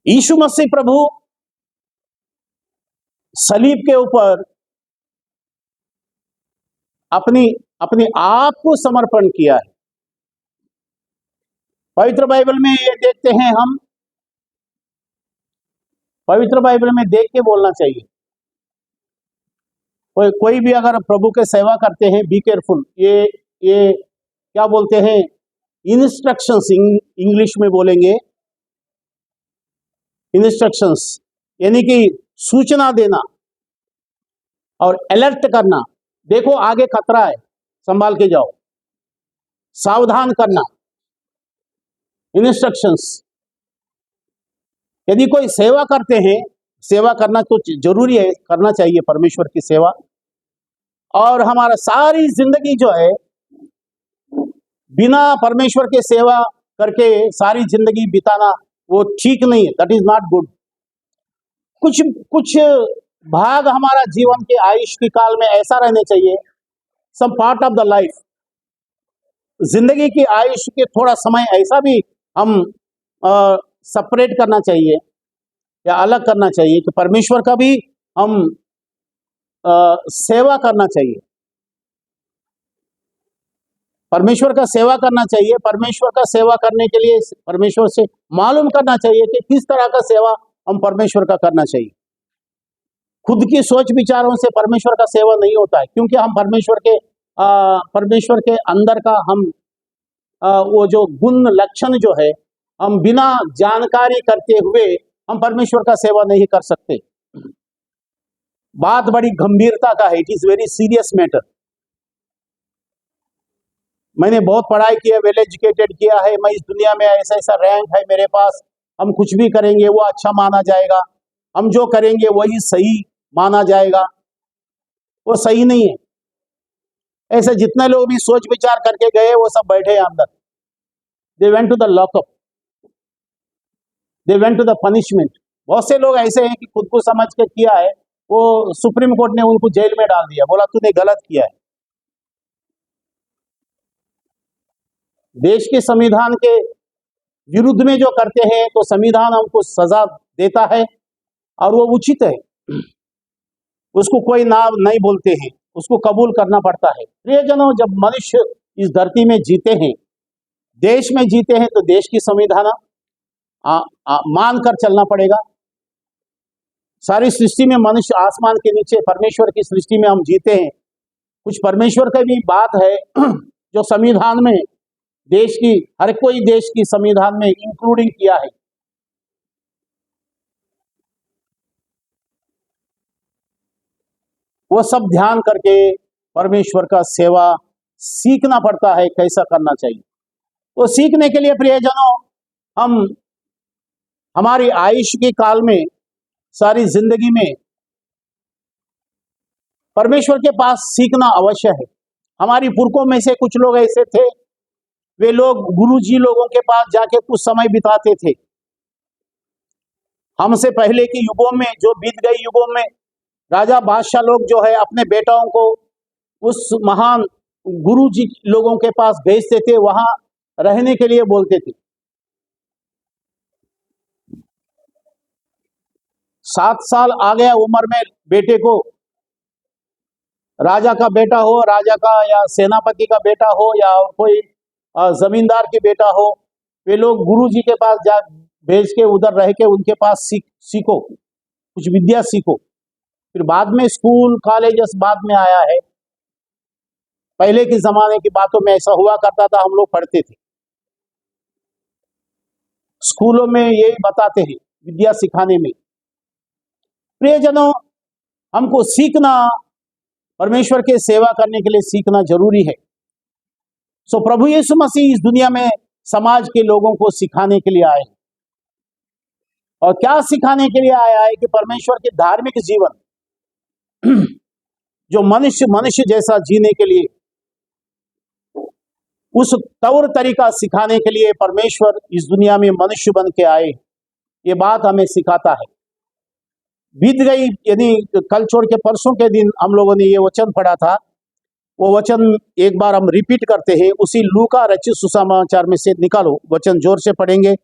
यीशु मसीह प्रभु सलीब के ऊपर अपनी अपने आप को समर्पण किया है। पवित्र बाइबल में ये देखते हैं हम, पवित्र बाइबल में देख के बोलना चाहिए। कोई भी अगर प्रभु के सेवा करते हैं, बी केयरफुल। ये क्या बोलते हैं, इंस्ट्रक्शंस, इंग्लिश में बोलेंगे इंस्ट्रक्शंस, यानी कि सूचना देना और अलर्ट करना। देखो आगे खतरा है, संभाल के जाओ, सावधान करना, इंस्ट्रक्शंस। यदि कोई सेवा करते हैं, सेवा करना तो जरूरी है, करना चाहिए परमेश्वर की सेवा। और हमारा सारी जिंदगी जो है बिना परमेश्वर के सेवा करके सारी जिंदगी बिताना वो ठीक नहीं है, दैट इज नॉट गुड। कुछ भाग हमारा जीवन के आयुष के काल में ऐसा रहने चाहिए, some part of the life, जिंदगी की आयुष के थोड़ा समय ऐसा भी हम सेपरेट करना चाहिए या अलग करना चाहिए कि परमेश्वर का भी हम सेवा करना चाहिए, परमेश्वर का सेवा करना चाहिए। परमेश्वर का सेवा करने के लिए परमेश्वर से मालूम करना चाहिए कि किस तरह का सेवा हम परमेश्वर का करना चाहिए। खुद की सोच विचारों से परमेश्वर का सेवा नहीं होता है, क्योंकि हम परमेश्वर के अंदर का हम वो जो गुण लक्षण जो है, हम बिना जानकारी करते हुए हम परमेश्वर का सेवा नहीं कर सकते। बात बड़ी गंभीरता का है, it is very serious matter. मैंने बहुत पढ़ाई किया, वेल एजुकेटेड किया है, मैं इस दुनिया में ऐसा ऐसा रैंक है मेरे पास, हम कुछ भी करेंगे वो अच्छा माना जाएगा, हम जो करेंगे वही सही माना जाएगा। वो सही नहीं है। ऐसे जितने लोग भी सोच विचार करके गए वो सब बैठे हैं अंदर। They went to the lockup, they went to the punishment. बहुत से लोग ऐसे हैं कि खुद को समझ के किया है, वो सुप्रीम कोर्ट ने उनको जेल में डाल दिया, बोला तूने गलत किया है। देश के संविधान के विरुद्ध में जो करते हैं तो संविधान हमको सजा देता है और वो उचित है, उसको कोई नाम नहीं बोलते हैं, उसको कबूल करना पड़ता है। प्रियजनों, जब मनुष्य इस धरती में जीते हैं, देश में जीते हैं, तो देश की संविधान मान कर चलना पड़ेगा। सारी सृष्टि में मनुष्य आसमान के नीचे परमेश्वर की सृष्टि में हम जीते हैं। कुछ परमेश्वर की भी बात है जो संविधान में देश की, हर कोई देश की संविधान में इंक्लूडिंग किया है। वो सब ध्यान करके परमेश्वर का सेवा सीखना पड़ता है, कैसा करना चाहिए। तो सीखने के लिए प्रियजनों, हम हमारी आयुष्य के काल में, सारी जिंदगी में परमेश्वर के पास सीखना अवश्य है। हमारी पुरखों में से कुछ लोग ऐसे थे, वे लोग गुरुजी लोगों के पास जाके कुछ समय बिताते थे। हमसे पहले के युगों में, जो बीत गए युगों में, राजा बादशाह लोग जो है अपने बेटाओं को उस महान गुरुजी लोगों के पास भेजते थे, वहां रहने के लिए बोलते थे। 7 साल आ गया उम्र में बेटे को, राजा का बेटा हो, राजा का या सेनापति का बेटा हो या कोई जमींदार के बेटा हो, वे लोग गुरुजी के पास जा भेज के उधर रह के उनके पास सीखो, कुछ विद्या सीखो। फिर बाद में स्कूल कॉलेजेस बाद में आया है। पहले के जमाने की बातों में ऐसा हुआ करता था, हम लोग पढ़ते थे, स्कूलों में यही बताते हैं विद्या सिखाने में। प्रियजनों, हमको सीखना, परमेश्वर के सेवा करने के लिए सीखना जरूरी है। सो प्रभु यीशु मसीह इस दुनिया में समाज के लोगों को सिखाने के लिए आए। और क्या सिखाने के लिए आया है कि परमेश्वर के धार्मिक जीवन जो मनुष्य जैसा जीने के लिए, उस तौर तरीका सिखाने के लिए परमेश्वर इस दुनिया में मनुष्य बन के आए। ये बात हमें सिखाता है। बीत गई, यानी कल छोड़ के परसों के दिन हम लोगों ने ये वचन पढ़ा था, वो वचन एक बार हम रिपीट करते हैं। उसी लूका रचित सुसमाचार में से निकालो, वचन जोर से पढ़ेंगे।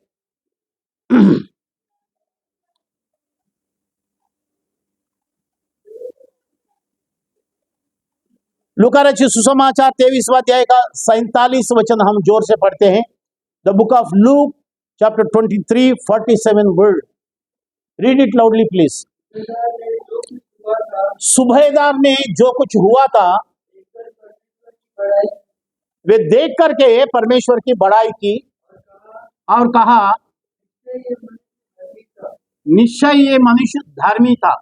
लूका रचित सुसमाचार 23वां अध्याय का 47 वचन हम जोर से पढ़ते हैं। The book of Luke chapter 23 47 word, read it loudly please. सुबेदार ने जो कुछ हुआ था वे देख करके परमेश्वर की बड़ाई की और कहा, निश्चय ये मनुष्य धर्मी था।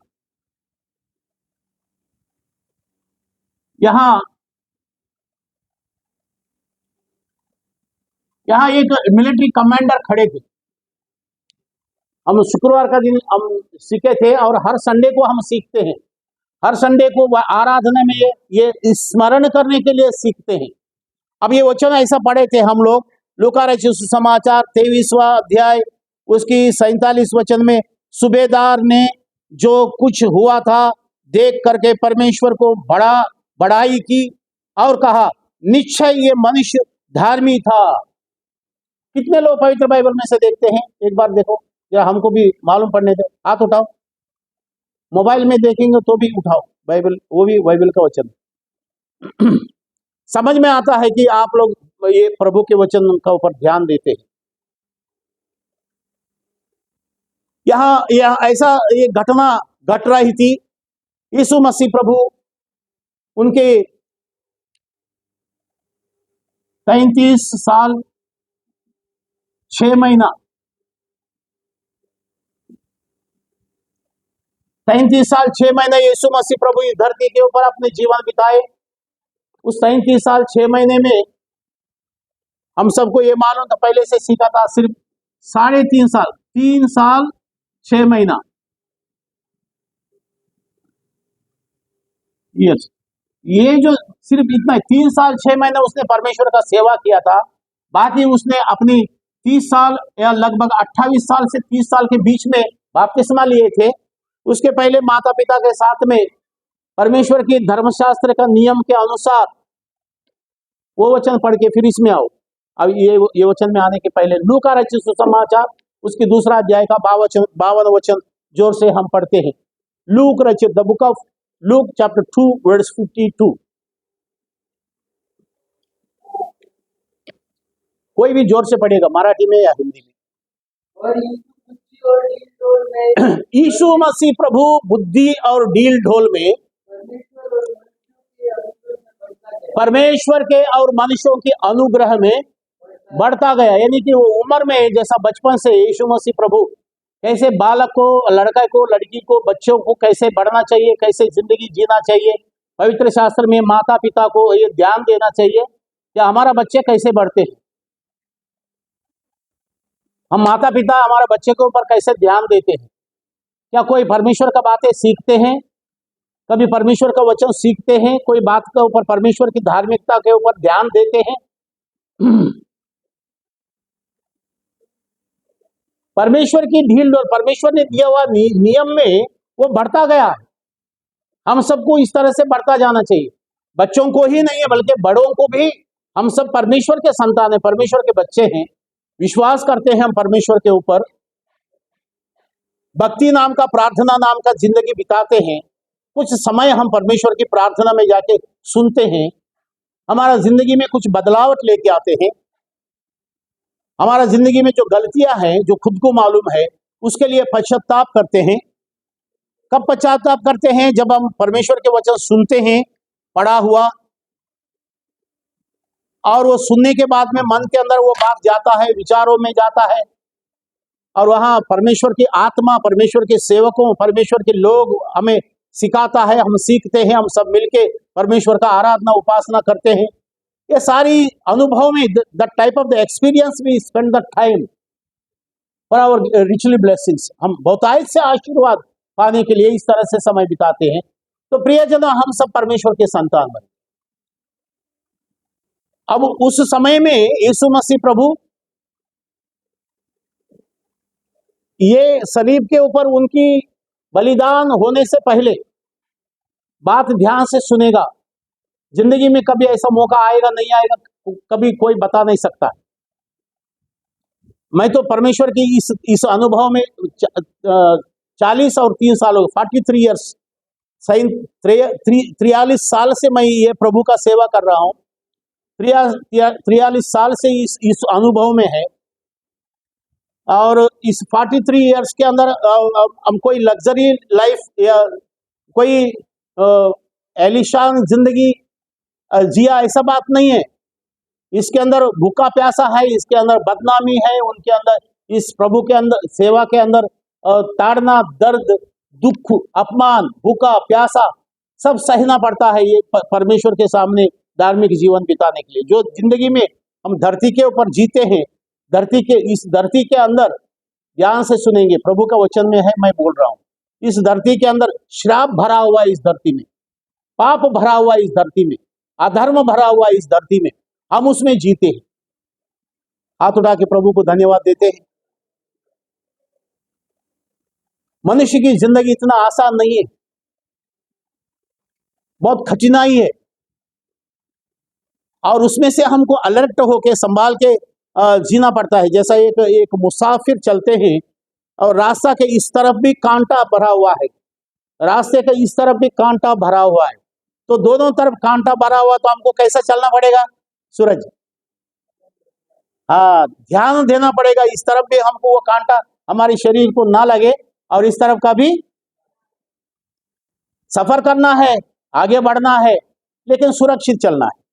यहाँ एक मिलिट्री कमांडर खड़े थे। हम शुक्रवार का दिन हम सीखे थे और हर संडे को हम सीखते हैं। हर संडे को आराधना में ये स्मरण करने के लिए सीखते हैं। अब ये वचन ऐसा पढ़े थे हम लोग, लूका रचित सुसमाचार 23वां अध्याय उसकी 47 वचन में, सुबेदार ने जो कुछ हुआ था देख करके परमेश्वर को बड़ाई की और कहा, निश्चय ये मनुष्य धार्मी था। कितने लोग पवित्र बाइबल में से देखते हैं? एक बार देखो, या हमको भी मालूम पड़ने दो, हाथ उठाओ। मोबाइल में देखेंगे तो भी उठाओ बाइबल, वो भी बाइबल का वचन। समझ में आता है कि आप लोग ये प्रभु के वचन का ऊपर ध्यान देते हैं। यहाँ ऐसा ये घटना घट रही थी। यीशु मसीह प्रभु उनके 33 साल 6 महीना 33 साल 6 महीने यीशु मसीह प्रभु इस धरती के ऊपर अपने जीवन बिताए। उस 33 साल 6 महीने में हम सबको ये मालूम था, पहले से सीखा था, सिर्फ 3.5 साल 3 साल 6 महीना यस, ये जो सिर्फ इतना 3 साल 6 महीने उसने परमेश्वर का सेवा किया था। बाकी उसने अपनी 30 साल या लगभग 28 साल से 30 साल के बीच में बपतिस्मा लिए थे। उसके पहले माता पिता के साथ में परमेश्वर की धर्मशास्त्र का नियम के अनुसार वो वचन पढ़ के फिर इसमें आओ। अब ये वचन में आने के पहले लूका रचित सुसमाचार उसकी दूसरा अध्याय का 52 वचन जोर से हम पढ़ते हैं। लूक रचित, the book of Luke chapter 2 verse 52। कोई भी जोर से पढ़ेगा, मराठी में या हिंदी में। यीशु मसीह प्रभु बुद्धि और डील ढोल में परमेश्वर के और मनुष्यों के अनुग्रह में बढ़ता गया। यानी कि वो उम्र में, जैसा बचपन से यीशु मसीह प्रभु कैसे बालक को, लड़का को, लड़की को, बच्चों को कैसे बढ़ना चाहिए, कैसे जिंदगी जीना चाहिए, पवित्र शास्त्र में माता पिता को ये ध्यान देना चाहिए कि हमारा बच्चे कैसे बढ़ते हैं। हम माता पिता हमारे बच्चे के ऊपर कैसे ध्यान देते हैं? क्या कोई परमेश्वर का बातें सीखते हैं? कभी परमेश्वर का वचन सीखते हैं? कोई बात के ऊपर, परमेश्वर की धार्मिकता के ऊपर ध्यान देते हैं? परमेश्वर की ढील डोल, परमेश्वर ने दिया हुआ नियम में वो बढ़ता गया। हम सबको इस तरह से बढ़ता जाना चाहिए। बच्चों को ही नहीं है बल्कि बड़ों को भी। हम सब परमेश्वर के संतान हैं, परमेश्वर के बच्चे हैं, विश्वास करते हैं हम परमेश्वर के ऊपर, भक्ति नाम का, प्रार्थना नाम का जिंदगी बिताते हैं। कुछ समय हम परमेश्वर की प्रार्थना में जाके सुनते हैं, हमारा जिंदगी में कुछ बदलावट लेके आते हैं। हमारा जिंदगी में जो गलतियां हैं, जो खुद को मालूम है, उसके लिए पश्चाताप करते हैं। कब पश्चाताप करते हैं? जब हम परमेश्वर के वचन सुनते हैं, पढ़ा हुआ, और वो सुनने के बाद में मन के अंदर वो बात जाता है, विचारों में जाता है, और वहां परमेश्वर की आत्मा, परमेश्वर के सेवकों, परमेश्वर के लोग हमें सिखाता है, हम सीखते हैं, हम सब मिलके परमेश्वर का आराधना उपासना करते हैं। ये सारी अनुभव में the type of the experience we spend the time for our richly blessings, हम बहुतायत से आशीर्वाद पाने के लिए इस तरह से समय बिताते हैं। तो प्रियजनों, हम सब परमेश्वर के संतान बने। अब उस समय में यीशु मसीह प्रभु ये सलीब के ऊपर उनकी बलिदान होने से पहले बात ध्यान से सुनेगा। जिंदगी में कभी ऐसा मौका आएगा नहीं आएगा, कभी कोई बता नहीं सकता। मैं तो परमेश्वर की इस अनुभव में 40 और 3 सालों 43 ईयर्स 43 साल से मैं ये प्रभु का सेवा कर रहा हूँ। 43 साल से इस अनुभव में है। और इस 43 इयर्स के अंदर हम कोई लग्जरी लाइफ या कोई एलिशान जिंदगी जिया, ऐसा बात नहीं है। इसके अंदर भूखा प्यासा है, इसके अंदर बदनामी है, उनके अंदर, इस प्रभु के अंदर, सेवा के अंदर ताड़ना, दर्द, दुख, अपमान, भूखा प्यासा सब सहना पड़ता है ये परमेश्वर के सामने धार्मिक जीवन बिताने के लिए। जो जिंदगी में हम धरती के ऊपर जीते हैं, इस धरती के अंदर ध्यान से सुनेंगे, प्रभु का वचन में है, मैं बोल रहा हूँ, इस धरती के अंदर श्राप भरा हुआ है, इस धरती में पाप भरा हुआ है, इस धरती में अधर्म भरा हुआ है, इस धरती में हम उसमें जीते हैं। हाथ उठा के प्रभु को धन्यवाद देते हैं। मनुष्य की जिंदगी इतना आसान नहीं है, बहुत कठिनाई है, और उसमें से हमको अलर्ट होके संभाल के जीना पड़ता है। जैसा एक मुसाफिर चलते हैं और रास्ता के इस तरफ भी कांटा भरा हुआ है, रास्ते के इस तरफ भी कांटा भरा हुआ है, तो दोनों तरफ कांटा भरा हुआ, तो हमको कैसा चलना पड़ेगा सूरज? हाँ, ध्यान देना पड़ेगा, इस तरफ भी हमको वो कांटा हमारे शरीर को ना लगे, और इस तरफ का भी सफर करना है, आगे बढ़ना है, लेकिन सुरक्षित चलना है।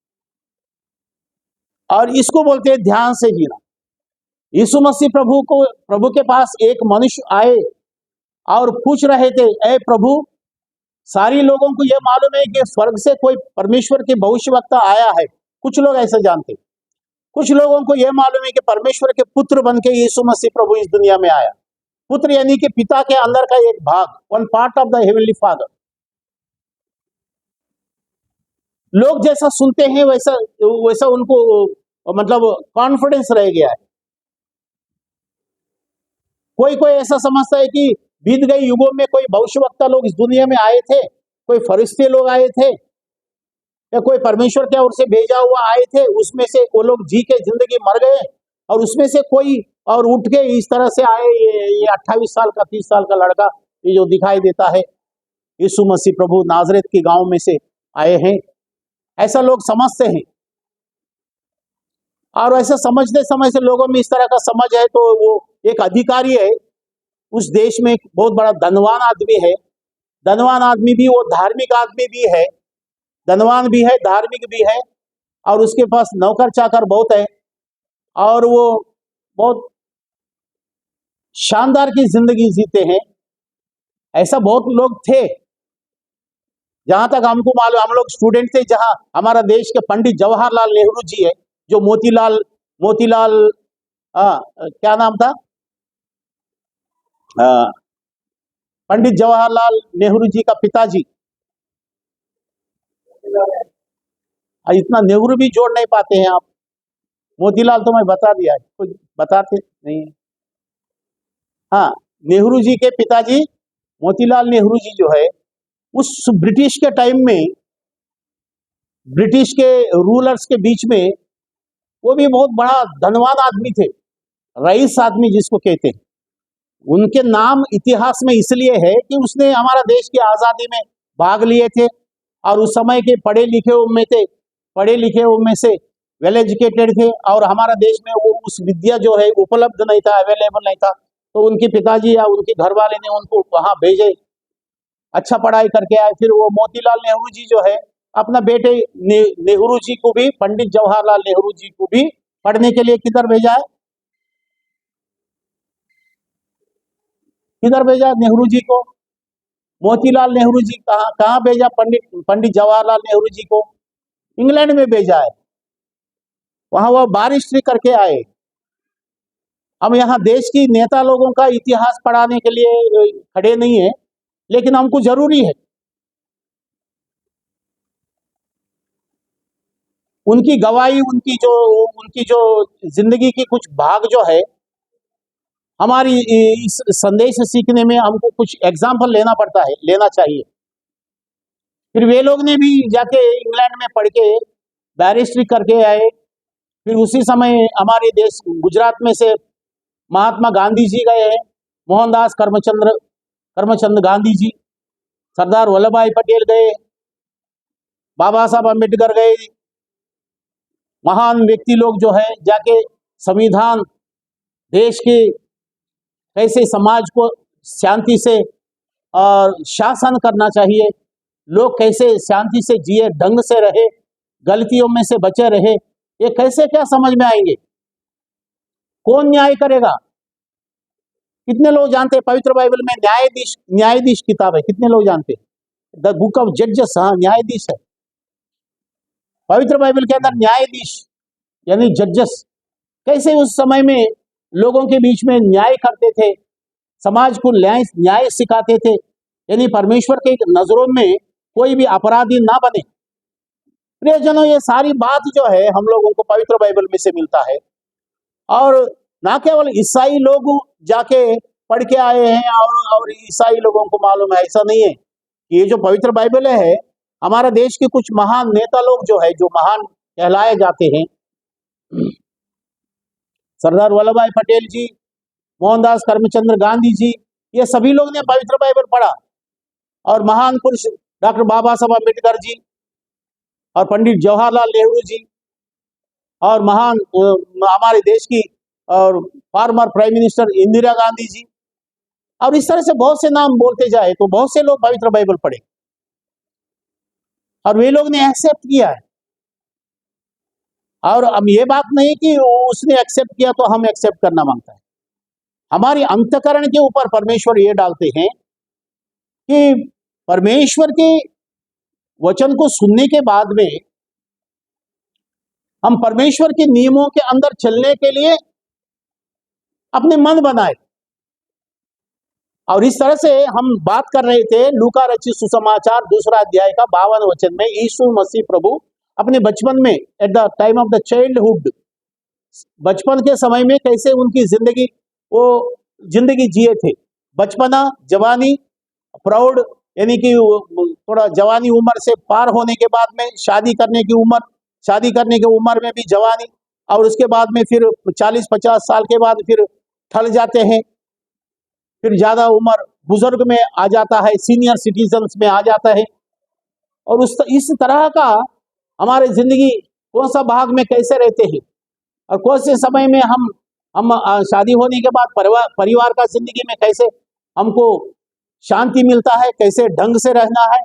और इसको बोलते हैं ध्यान से जीना। यीशु मसीह प्रभु के पास एक मनुष्य आए और पूछ रहे थे, ऐ प्रभु, सारी लोगों को यह मालूम है कि स्वर्ग से कोई परमेश्वर के भविष्यवक्ता आया है। कुछ लोग ऐसे जानते, कुछ लोगों को यह मालूम है कि परमेश्वर के पुत्र बन के यीशु मसीह प्रभु इस दुनिया में आया। पुत्र यानी कि पिता के अंदर का एक भाग, one part of the heavenly father. लोग जैसा सुनते हैं वैसा उनको मतलब कॉन्फिडेंस रह गया है। कोई ऐसा समझता है कि बीत गए युगों में कोई भविष्यवक्ता लोग इस दुनिया में आए थे, कोई फरिश्ते लोग आए थे, या कोई परमेश्वर के ओर से भेजा हुआ आए थे, उसमें से वो लोग जी के जिंदगी मर गए, और उसमें से कोई और उठ के इस तरह से आए। ये 28 साल का 30 साल का लड़का, ये जो दिखाई देता है, यीशु मसीह प्रभु नाजरेत के गांव में से आए हैं, ऐसा लोग समझते हैं। और ऐसा समझते समय से लोगों में इस तरह का समझ है, तो वो एक अधिकारी है उस देश में, एक बहुत बड़ा धनवान आदमी है। धनवान आदमी भी, वो धार्मिक आदमी भी है, धनवान भी है, धार्मिक भी है, और उसके पास नौकर चाकर बहुत है, और वो बहुत शानदार की जिंदगी जीते हैं। ऐसा बहुत लोग थे। जहां तक हमको मालूम, हम लोग स्टूडेंट थे, जहां हमारा देश के पंडित जवाहरलाल नेहरू जी है, जो मोतीलाल क्या नाम था, पंडित जवाहरलाल नेहरू जी का पिताजी। इतना नेहरू भी जोड़ नहीं पाते हैं आप। मोतीलाल तो मैं बता दिया है, कुछ बताते नहीं है। हाँ, नेहरू जी के पिताजी मोतीलाल नेहरू जी जो है, उस ब्रिटिश के टाइम में, ब्रिटिश के रूलर्स के बीच में, वो भी बहुत बड़ा धनवान आदमी थे, रईस आदमी जिसको कहते हैं। उनके नाम इतिहास में इसलिए है कि उसने हमारा देश की आजादी में भाग लिए थे, और उस समय के पढ़े लिखे में से वेल एजुकेटेड थे, और हमारा देश में वो उस विद्या जो है उपलब्ध नहीं था, अवेलेबल नहीं था, तो उनके पिताजी या उनके घर वाले ने उनको वहां भेजे, अच्छा पढ़ाई करके आए। फिर वो मोतीलाल नेहरू जी जो है, अपना बेटे नेहरू जी को भी, पंडित जवाहरलाल नेहरू जी को भी पढ़ने के लिए किधर भेजा है? किधर भेजा नेहरू जी को? मोतीलाल नेहरू जी कहाँ भेजा पंडित जवाहरलाल नेहरू जी को? इंग्लैंड में भेजा है। वहां वो बारिस्ट्री करके आए। हम यहाँ देश की नेता लोगों का इतिहास पढ़ाने के लिए खड़े नहीं है, लेकिन हमको जरूरी है। उनकी गवाही, उनकी जो जिंदगी की कुछ भाग जो है, हमारी इस संदेश सीखने में हमको कुछ एग्जाम्पल लेना चाहिए। फिर वे लोग ने भी जाके इंग्लैंड में पढ़ के बैरिस्ट्री करके आए। फिर उसी समय हमारे देश गुजरात में से महात्मा गांधी जी गए हैं, मोहनदास करमचंद गांधी जी। सरदार वल्लभ भाई पटेल गए, बाबा साहब अम्बेडकर गए, महान व्यक्ति लोग जो है जाके संविधान, देश के कैसे समाज को शांति से और शासन करना चाहिए, लोग कैसे शांति से जिए, ढंग से रहे, गलतियों में से बचे रहे, ये कैसे क्या समझ में आएंगे? कौन न्याय करेगा? कितने लोग जानते हैं पवित्र बाइबल में न्यायाधीश किताब है? कितने लोग जानते हैं? द बुक ऑफ जजेस, हाँ, न्यायाधीश है पवित्र बाइबल के अंदर। न्यायाधीश यानी जजेस कैसे उस समय में लोगों के बीच में न्याय करते थे, समाज को न्याय सिखाते थे, यानी परमेश्वर के नजरों में कोई भी अपराधी ना बने। प्रियजनों, ये सारी बात जो है हम लोगों को पवित्र बाइबल में से मिलता है, और ना केवल ईसाई लोग जाके पढ़ के आए हैं और ईसाई लोगों को मालूम है, ऐसा नहीं है। ये जो पवित्र बाइबल है, हमारे देश के कुछ महान नेता लोग जो है, जो महान कहलाए जाते हैं, सरदार वल्लभ भाई पटेल जी, मोहनदास करमचंद गांधी जी, ये सभी लोग ने पवित्र बाइबल पढ़ा। और महान पुरुष डॉक्टर बाबा साहब अम्बेडकर जी और पंडित जवाहरलाल नेहरू जी और महान हमारे देश की और former prime minister Indira Gandhi ji, और इस तरह से बहुत से नाम बोलते जाए तो बहुत से लोग पवित्र बाइबल पढ़े और वे लोग ने एक्सेप्ट किया है। और अब ये बात नहीं कि उसने एक्सेप्ट किया तो हम एक्सेप्ट करना मांगता है। हमारी अंतकरण के ऊपर परमेश्वर ये डालते हैं कि परमेश्वर के वचन को सुनने के बाद में हम परमेश्वर के नियमों के अंदर चलने के लिए अपने मन बनाए। और इस तरह से हम बात कर रहे थे लूका रचित सुसमाचार 2 अध्याय का 52 वचन में, यीशु मसीह प्रभु अपने बचपन में, at the time of the childhood, बचपन के समय में कैसे उनकी जिंदगी जिए थे। बचपना, जवानी, प्रौढ़ यानी कि थोड़ा जवानी उम्र से पार होने के बाद में शादी करने की उम्र, शादी करने की उम्र में भी जवानी, और उसके बाद में फिर 40-50 साल के बाद फिर ठल जाते हैं, फिर ज्यादा उम्र बुजुर्ग में आ जाता है, सीनियर सिटीजन्स में आ जाता है। और इस तरह का हमारे जिंदगी कौन सा भाग में कैसे रहते हैं, और कौन से समय में हम शादी होने के बाद परिवार का जिंदगी में कैसे हमको शांति मिलता है, कैसे ढंग से रहना है,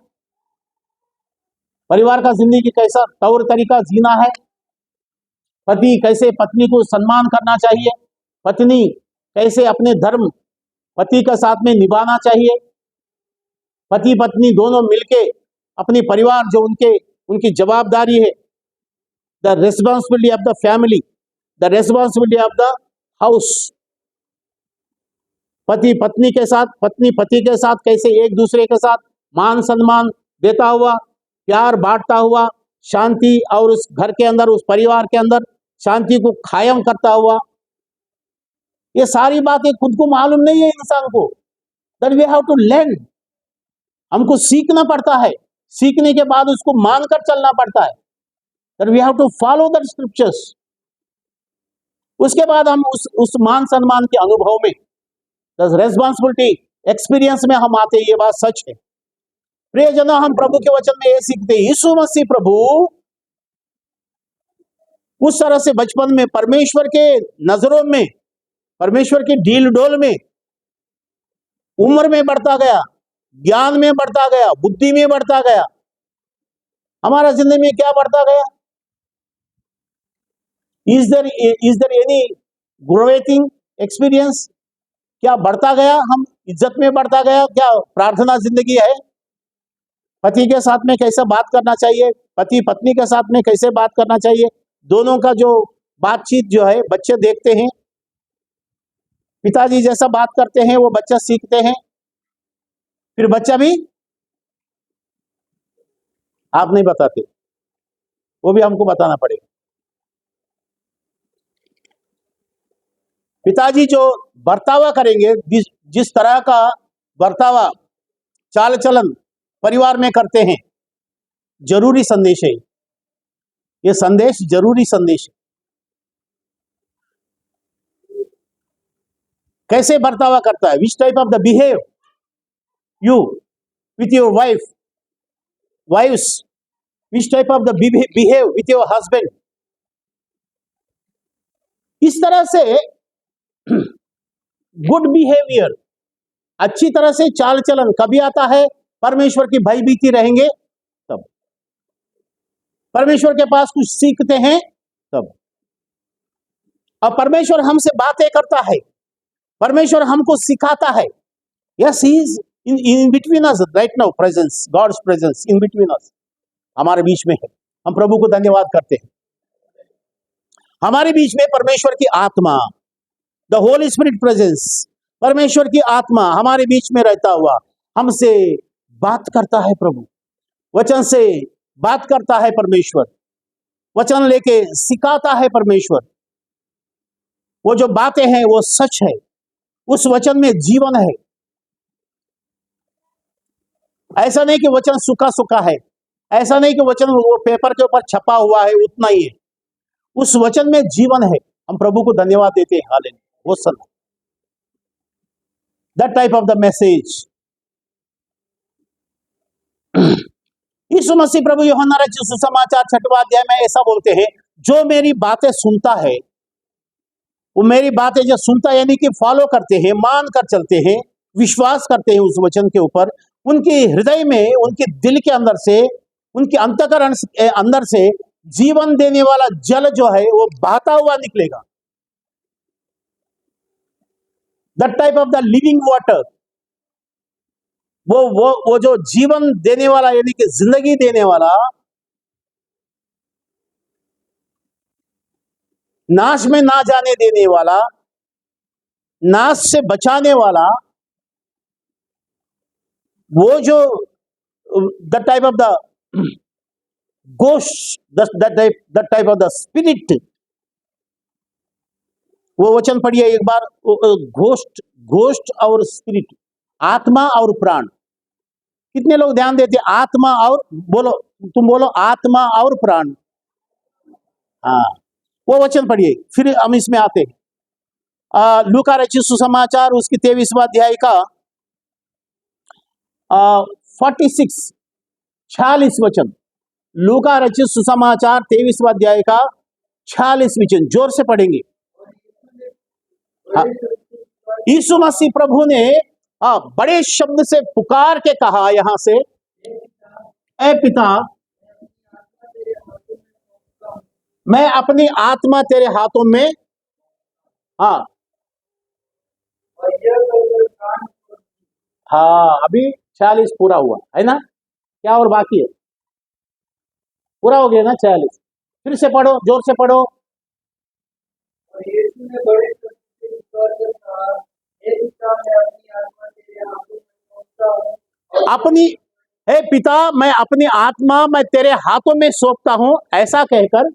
परिवार का जिंदगी कैसा तौर तरीका जीना है, पति कैसे पत्नी को सम्मान करना चाहिए, पत्नी कैसे अपने धर्म पति के साथ में निभाना चाहिए, पति पत्नी दोनों मिलके अपनी परिवार जो उनकी जवाबदारी है, the responsibility of the family, the responsibility of the house, पति पत्नी के साथ, पत्नी पति के साथ कैसे एक दूसरे के साथ मान सम्मान देता हुआ, प्यार बांटता हुआ, शांति और उस घर के अंदर, उस परिवार के अंदर शांति को कायम करता हुआ। ये सारी बातें खुद को मालूम नहीं है इंसान को, that we have to learn. हमको सीखना पड़ता है, सीखने के बाद उसको मानकर चलना पड़ता है, that we have to follow the scriptures. उसके बाद हम उस मान सम्मान के अनुभव में, रेस्पॉन्सिबिलिटी एक्सपीरियंस में हम आते हैं। ये बात सच है। प्रियजनों, हम प्रभु के वचन में ये सीखते हैं, यीशु मसीह प्रभु उस तरह से बचपन में परमेश्वर के नजरों में, परमेश्वर की डील डोल में, उम्र में बढ़ता गया, ज्ञान में बढ़ता गया, बुद्धि में बढ़ता गया। हमारा जिंदगी में क्या बढ़ता गया? Is there any growing experience? क्या बढ़ता गया? हम इज्जत में बढ़ता गया? क्या प्रार्थना जिंदगी है? पति के साथ में कैसे बात करना चाहिए, पति पत्नी के साथ में कैसे बात करना चाहिए, दोनों का जो बातचीत जो है बच्चे देखते हैं, पिताजी जैसा बात करते हैं वो बच्चा सीखते हैं, फिर बच्चा भी, आप नहीं बताते, वो भी हमको बताना पड़ेगा। पिताजी जो बर्तावा करेंगे, जिस तरह का बर्तावा चाल चलन परिवार में करते हैं, जरूरी संदेश है। ये संदेश जरूरी संदेश है। कैसे बर्तावा करता है, which type of the behave you with your wives, which type of the behave with your husband. इस तरह से गुड बिहेवियर, अच्छी तरह से चाल चलन कभी आता है परमेश्वर की भयभीति रहेंगे तब, परमेश्वर के पास कुछ सीखते हैं तब। अब परमेश्वर हमसे बातें करता है, परमेश्वर हमको सिखाता है। Yes, he is in between us right now, presence, God's presence in between us, हमारे बीच में है। हम प्रभु को धन्यवाद करते हैं। हमारे बीच में परमेश्वर की आत्मा, द होली स्पिरिट प्रेजेंस, परमेश्वर की आत्मा हमारे बीच में रहता हुआ हमसे बात करता है। प्रभु वचन से बात करता है, परमेश्वर वचन लेके सिखाता है। परमेश्वर वो जो बातें हैं वो सच है, उस वचन में जीवन है। ऐसा नहीं कि वचन सूखा सूखा है, ऐसा नहीं कि वचन वो पेपर के ऊपर छपा हुआ है उतना ही है, उस वचन में जीवन है। हम प्रभु को धन्यवाद देते हैं। हालेलुया, वो son that type of the message. Yeshu Masih प्रभु यूहन्ना रचित सुसमाचार 6वां अध्याय में ऐसा बोलते हैं, जो मेरी बातें सुनता है, वो मेरी बातें जो सुनता है यानी कि फॉलो करते हैं, मान कर चलते हैं, विश्वास करते हैं उस वचन के ऊपर, उनके हृदय में, उनके दिल के अंदर से, उनके अंतःकरण अंदर से जीवन देने वाला जल जो है वो बहता हुआ निकलेगा। That type of the living water, वो जो जीवन देने वाला यानी कि जिंदगी देने वाला, नाश में ना जाने देने वाला, नाश से बचाने वाला, वो जो the type of the ghost, the type of the spirit, वो वचन पढ़िए एक बार, घोस्ट, घोस्ट और स्पिरिट, आत्मा और प्राण। कितने लोग ध्यान देते हैं? आत्मा और, बोलो, तुम बोलो आत्मा और प्राण। हाँ, वो वचन पढ़िए, फिर हम इसमें आते हैं। लूका रचित सुसमाचार उसकी 23वां अध्याय का 46 वचन। लूका रचित सुसमाचार 23वां अध्याय का 46 वचन, जोर से पढ़ेंगे। यीशु मसीह प्रभु ने बड़े शब्द से पुकार के कहा यहां से, ऐ पिता, मैं अपनी आत्मा तेरे हाथों में, हाँ अभी 46 पूरा हुआ है ना, क्या और बाकी है? पूरा हो गया ना 46। फिर से पढ़ो, जोर से पढ़ो। अपनी, हे पिता, मैं अपनी आत्मा मैं तेरे हाथों में सौंपता हूं, ऐसा कहकर,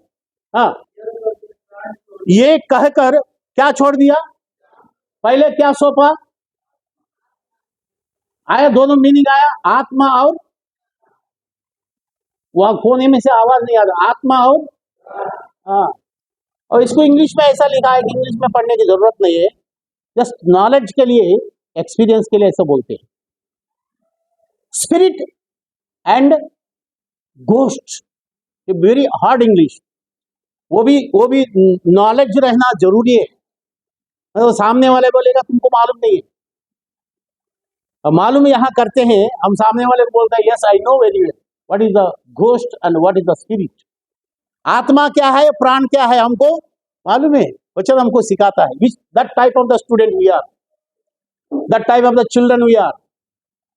हाँ, ये कहकर क्या छोड़ दिया? पहले क्या सौंपा? आया, दोनों मीनिंग आया, आत्मा और, वहां कोने में से आवाज नहीं आ रहा, आत्मा और, हाँ। और इसको इंग्लिश में ऐसा लिखा है कि इंग्लिश में पढ़ने की जरूरत नहीं है, जस्ट नॉलेज के लिए, एक्सपीरियंस के लिए ऐसा बोलते हैं। Spirit and ghost, very hard English, वो भी नॉलेज रहना जरूरी है। तो सामने वाले बोलेगा तुमको मालूम नहीं है, और मालूम यहां करते हैं हम, सामने वाले को बोलता है yes I know very well what is the ghost and what is the spirit. आत्मा क्या है, प्राण क्या है, हमको मालूम है, वचन हमको सिखाता है। Which that type of the student we are, that type of the children we are,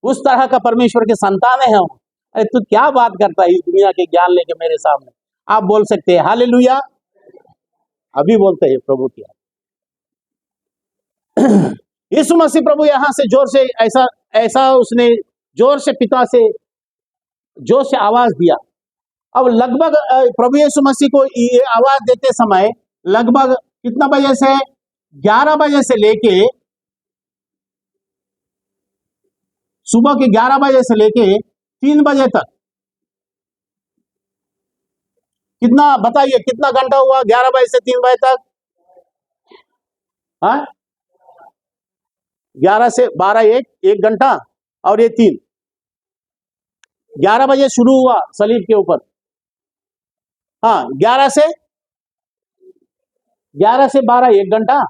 उस तरह का परमेश्वर के संतान है हम। अरे तू क्या बात करता है इस दुनिया के ज्ञान लेके मेरे सामने? आप बोल सकते हैं हालेलुया, अभी बोलते हैं प्रभु की। यीशु मसीह प्रभु यहां से जोर से ऐसा उसने जोर से पिता से जोर से आवाज दिया। अब लगभग प्रभु यीशु मसीह को ये आवाज देते समय लगभग कितना बजे से, 11 बजे से लेके, सुबह के 11 बजे से लेके 3 बजे तक, कितना बताइए, कितना घंटा हुआ? 11 बजे से 3 बजे तक, हाँ, 11 से 12, एक घंटा, और ये 3, 11 बजे शुरू हुआ सलीब के ऊपर, हाँ 11 से 12 1 घंटा,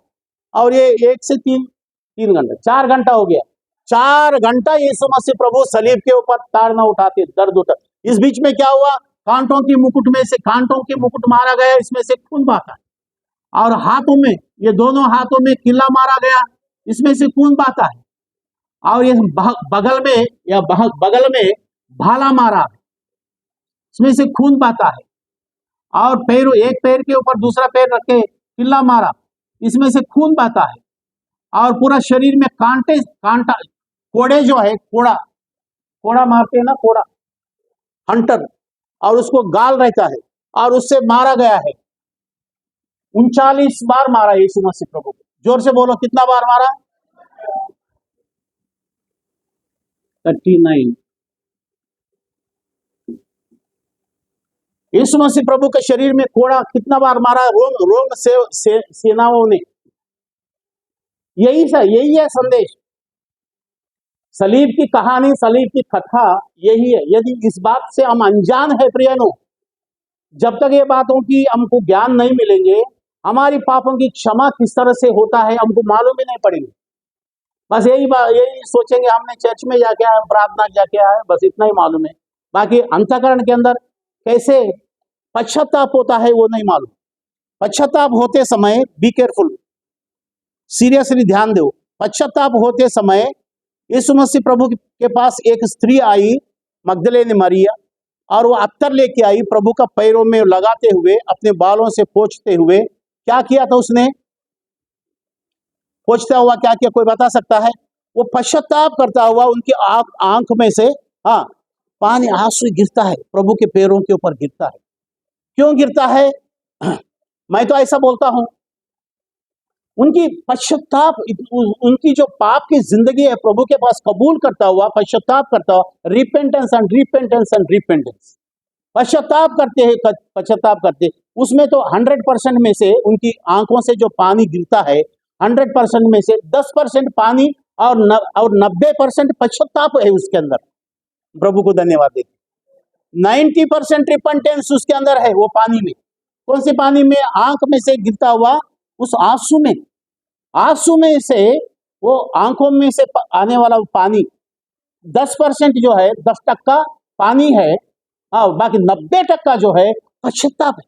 और ये 1 से 3 घंटा, 4 घंटा हो गया। 4 घंटा यीशु मसीह प्रभु सलीब के ऊपर ताड़ना उठाते, दर्द उठा। इस बीच में क्या हुआ, कांटों की मुकुट मारा गया, इसमें से खून बहता है, और हाथों में, ये दोनों हाथों में किला मारा गया, इसमें से खून बहता है, और ये बगल में भाला मारा, इसमें से खून बहता है, और एक पैर के ऊपर दूसरा पैर रख के किला मारा, इसमें से खून बहता है, और पूरा शरीर में कोड़े जो है, कोड़ा मारते हैं ना, कोड़ा हंटर, और उसको गाल रहता है, और उससे मारा गया है। 39 बार मारा यीशु मसीह प्रभु को। जोर से बोलो, कितना बार मारा? 39। यीशु मसीह प्रभु के शरीर में कोड़ा कितना बार मारा? रोम सेनाओं ने। यही है संदेश, सलीब की कहानी, सलीब की कथा यही है। यदि इस बात से हम अनजान है प्रियनो, जब तक ये बातों की हमको ज्ञान नहीं मिलेंगे, हमारी पापों की क्षमा किस तरह से होता है हमको मालूम ही नहीं पड़ेंगे। बस यही सोचेंगे हमने चर्च में जाके आए, प्रार्थना जाके आए, बस इतना ही मालूम है। बाकी अंतःकरण के अंदर कैसे पश्चाताप होता है वो नहीं मालूम। पश्चाताप होते समय बी केयरफुल, सीरियसली ध्यान दो। पश्चाताप होते समय यीशु मसीह प्रभु के पास एक स्त्री आई, मगदलेनी मरिया, और वो अत्तर लेके आई, प्रभु का पैरों में लगाते हुए, अपने बालों से पोंछते हुए। क्या किया था उसने? पोंछता हुआ क्या किया, कोई बता सकता है? वो पश्चाताप करता हुआ उनकी आंख में से पानी, आंसू गिरता है, प्रभु के पैरों के ऊपर गिरता है। क्यों गिरता है? मैं तो ऐसा बोलता हूं, उनकी पश्चाताप, उनकी जो पाप की जिंदगी है, प्रभु के पास कबूल करता हुआ, पश्चाताप करता हुआ, रिपेंटेंस एंड रिपेंटेंस, पश्चाताप करते, उसमें तो 100% में से उनकी आंखों से जो पानी गिरता है, 100% में से 10% पानी और 90% पश्चाताप है उसके अंदर। प्रभु को धन्यवाद देते। 90% रिपेंटेंस उसके अंदर है, वो पानी में। कौन से पानी में? आंख में से गिरता हुआ उस आंसू में से, वो आंखों में से आने वाला पानी 10% जो है, 10% पानी है, बाकी 90% जो है पश्चाताप है।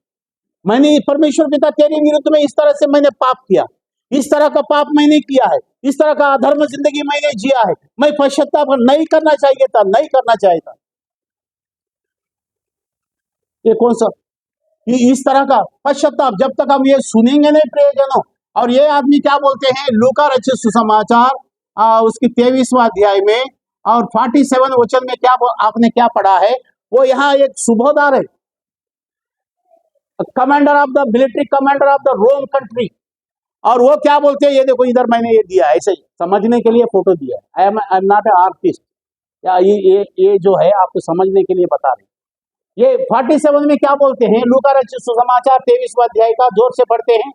मैंने परमेश्वर पिता तेरे विरुद्ध में इस तरह से मैंने पाप किया, इस तरह का पाप मैंने किया है, इस तरह का अधर्म जिंदगी मैंने जिया है, मैं पश्चाताप नहीं करना चाहिए था। ये कौन सा, इस तरह का पश्चाताप जब तक हम ये सुनेंगे नहीं प्रियजनों। और ये आदमी क्या बोलते हैं, लूका रचित सुसमाचार उसकी 23वां अध्याय में और 47 वचन में आपने क्या पढ़ा है? वो यहाँ एक सुबेदार है, commander of the military, commander of the Rome country, और वो क्या बोलते हैं, ये देखो इधर मैंने ये दिया, ऐसे समझने के लिए फोटो दिया। I am not a artist, या ये जो है आपको समझने के लिए बता रहे। ये 47 में क्या बोलते हैं? लूका रचित सुसमाचार 23वां अध्याय का जोर से पढ़ते हैं।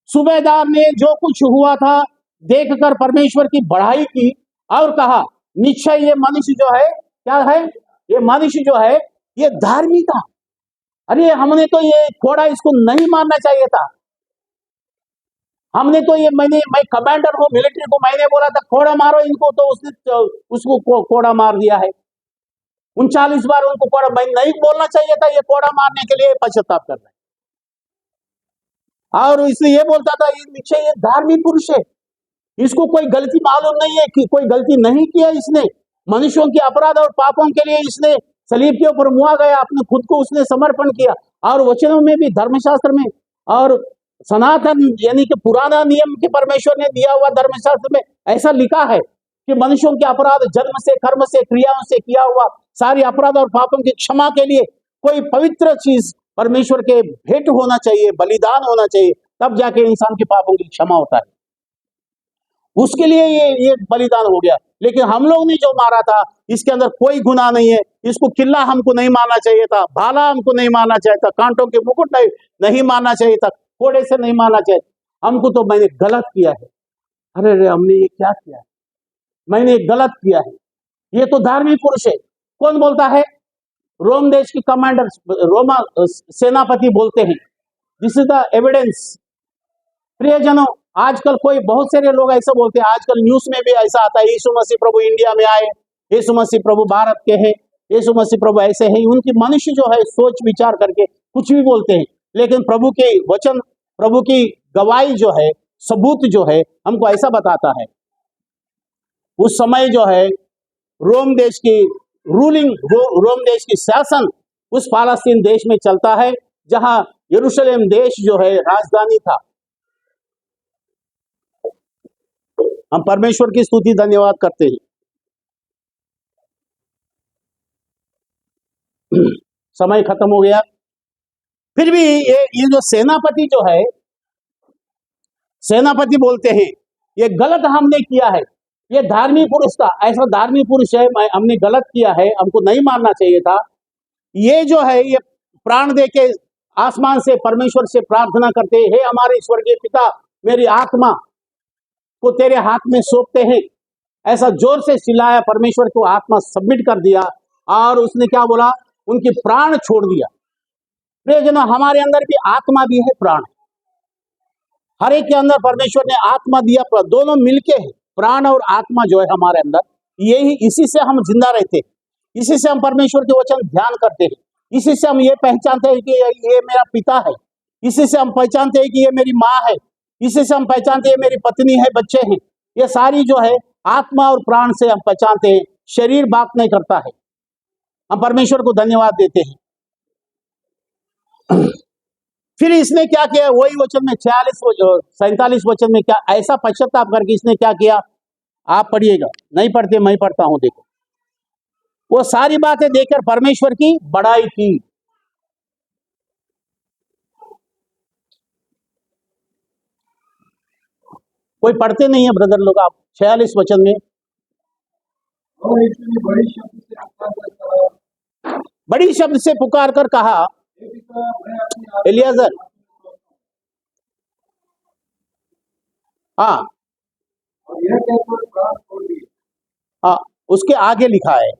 सूबेदार ने जो कुछ हुआ था देखकर परमेश्वर की बढ़ाई की और कहा, निश्चय ये मनुष्य जो है, क्या है? ये मनुष्य जो है ये धार्मिक था। अरे हमने तो ये कोड़ा इसको नहीं मारना चाहिए था। हमने तो मैं कमांडर हूं मिलिट्री को, मैंने बोला था कोड़ा मारो इनको, तो उसने उसको कोड़ा मार दिया है। 39 बार उनको कोड़ा, मैं नहीं बोलना चाहिए था ये कोड़ा मारने के लिए पश्चाताप कर रहे हैं। और इसलिए ये बोलता था नीचे ये धार्मिक पुरुष है, इसको कोई गलती मालूम नहीं है कि कोई गलती नहीं किया इसने, मनुष्यों के अपराध और पापों के लिए इसने सलीब के ऊपर मुआ गया, अपने खुद को उसने समर्पण किया। और वचनों में भी, धर्मशास्त्र में और सनातन यानी कि पुराना नियम के परमेश्वर ने दिया हुआ धर्मशास्त्र में ऐसा लिखा है कि मनुष्यों के अपराध जन्म से, कर्म से, क्रियाओं से किया हुआ सारी अपराध और पापों की क्षमा के लिए कोई पवित्र चीज परमेश्वर के भेंट होना चाहिए, बलिदान होना चाहिए, तब जाके इंसान के पापों की क्षमा होता है। उसके लिए ये बलिदान हो गया। लेकिन हम लोग ने जो मारा था इसके अंदर कोई गुनाह नहीं है। इसको किल्ला हमको नहीं मारना चाहिए था, भाला हमको नहीं मारना चाहिए था, कांटों के मुकुट नहीं मारना चाहिए था, कोड़े से नहीं मारना चाहिए। हमको तो मैंने गलत किया है। अरे हमने ये क्या किया है? मैंने गलत किया है। ये तो धार्मिक पुरुष है। कौन बोलता है? रोम देश के कमांडर, रोमा सेनापति बोलते हैं। This is the evidence. प्रियजनों, आजकल कोई बहुत सारे लोग ऐसा बोलते हैं, आजकल न्यूज में भी ऐसा आता है, यीशु मसीह प्रभु इंडिया में आए, यीशु मसीह प्रभु भारत के हैं, यीशु मसीह प्रभु ऐसे हैं। उनकी मनुष्य जो है सोच विचार करके कुछ भी बोलते हैं, लेकिन प्रभु के वचन, प्रभु की गवाही जो है, सबूत जो है, हमको ऐसा बताता है। उस समय जो है रोम देश की रूलिंग, रोम देश की शासन उस फालस्तीन देश में चलता है, जहां यरूशलेम देश जो है राजधानी था। हम परमेश्वर की स्तुति धन्यवाद करते हैं। समय खत्म हो गया। फिर भी ये जो सेनापति जो है, सेनापति बोलते हैं ये गलत हमने किया है, ये धार्मिक पुरुष था, ऐसा धार्मिक पुरुष है, हमने गलत किया है, हमको नहीं मारना चाहिए था। ये जो है ये प्राण दे के आसमान से परमेश्वर से प्रार्थना करते हैं, हे हमारे स्वर्गीय पिता, मेरी आत्मा को तेरे हाथ में सौंपते हैं। ऐसा जोर से चिल्लाया, परमेश्वर को आत्मा सबमिट कर दिया और उसने क्या बोला, उनकी प्राण छोड़ दिया। प्रियजनों, हमारे अंदर भी आत्मा भी है, प्राण। हर एक के अंदर परमेश्वर ने आत्मा दिया, दोनों मिलके है, प्राण और आत्मा जो है हमारे अंदर, यही, इसी से हम जिंदा रहते हैं, इसी से हम परमेश्वर के वचन ध्यान करते हैं, इसी से हम ये पहचानते हैं कि ये मेरा पिता है, इसी से हम पहचानते हैं कि ये मेरी माँ है, इसी से हम पहचानते हैं मेरी पत्नी है, बच्चे हैं। ये सारी जो है आत्मा और प्राण से हम पहचानते हैं, शरीर बात नहीं करता है। हम परमेश्वर को धन्यवाद देते हैं। फिर इसने क्या किया, वही वचन में 47 वचन में क्या ऐसा पश्चाताप करके इसने क्या किया, आप पढ़िएगा, नहीं पढ़ते मैं पढ़ता हूं, देखो। वो सारी बातें देखकर परमेश्वर की बड़ाई की। कोई पढ़ते नहीं है ब्रदर लोग, आप 46 वचन में। बड़ी शब्द से पुकार कर कहा, एलियाजर, हाँ, हाँ, उसके आगे लिखा है,